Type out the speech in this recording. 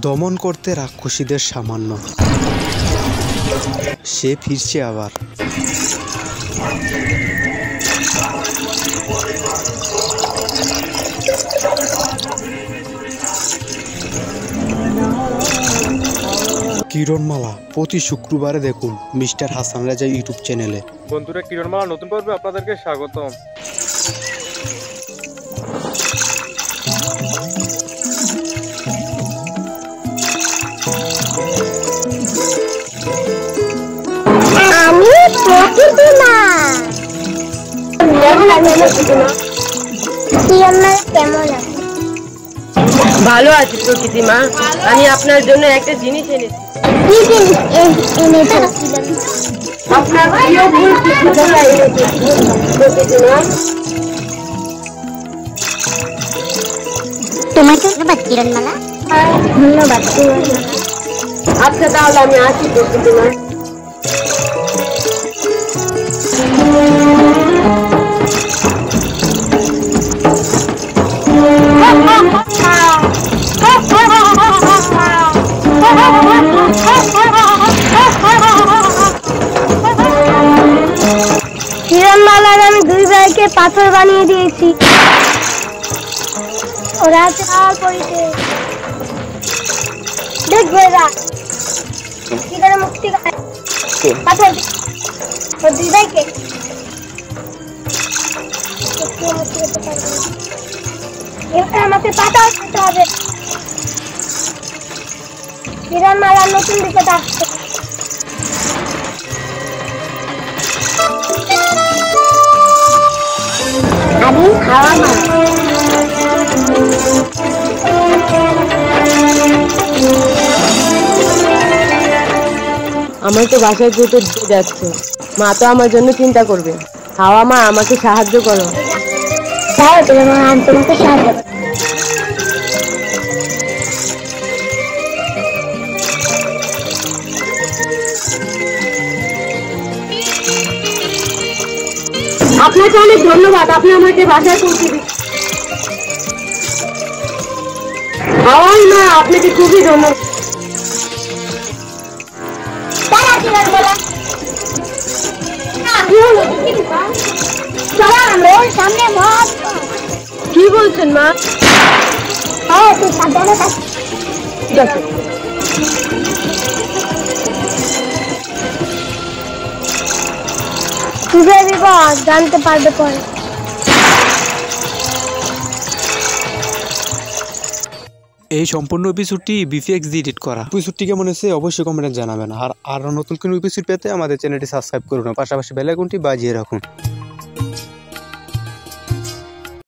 দমন করতে রাক্ষসীদের সামান্য, সে ফিরছে আবার। কিরণমালা প্রতি শুক্রবারে দেখুন মিস্টার হাসান রাজা ইউটিউব চ্যানেলে। বন্ধুরা, কিরণমালা নতুন পর্বে আপনাদেরকে স্বাগতম। আমি প্রকৃতিমা। কেমন আছে? ভালো আছি প্রকৃতিমা। আমি আপনার জন্য একটা জিনিস এনেছি। কি জিনিস এনেছো? আপনার প্রিয় ফুল প্রকৃতিমা। তোমাকে ধন্যবাদ কিরণমালা। ধন্যবাদ। আচ্ছা, তাহলে আমি আসি প্রকৃতিমা। কিরণমালার আমি দুই ভাইকে পাথর বানিয়ে দিয়েছি। ওরা চাল পড়িতে দেখবো এরা কি করে মুক্তি পায়। পাথর ওর দুই ভাইকে মুক্তি করতে পারবে। এবার আমাকে পাথর দিতে হবে। কিরণমালার নতুন বিপদ আসছে। আমি খাওয়া মা। আমার তো বাসায় যেতে যাচ্ছে, মা তো আমার জন্য চিন্তা করবে। হাওয়া মা, আমাকে সাহায্য করো। আমি তোমাকে সাহায্য করব। আপনাকে অনেক ধন্যবাদ, আপনি আমাকে বাসায় পৌঁছে দিন। হাওয়াই মা, আপনাকে খুবই ধন্যবাদ। কি বলছেন মা? তুই সাবধানে থাক। ঠিক আছে। তুই বিপদ জানতে পারবে পরে। এই সম্পূর্ণ এপিসোডটি বিফিএক্স দিয়ে এডিট করা। এপিসোডটি কেমন হয়েছে অবশ্যই কমেন্টে জানাবেন। আর নতুন কোনো এপিসোড পেতে আমাদের চ্যানেলটি সাবস্ক্রাইব করুন, পাশাপাশি বেল আইকনটি বাজিয়ে রাখুন।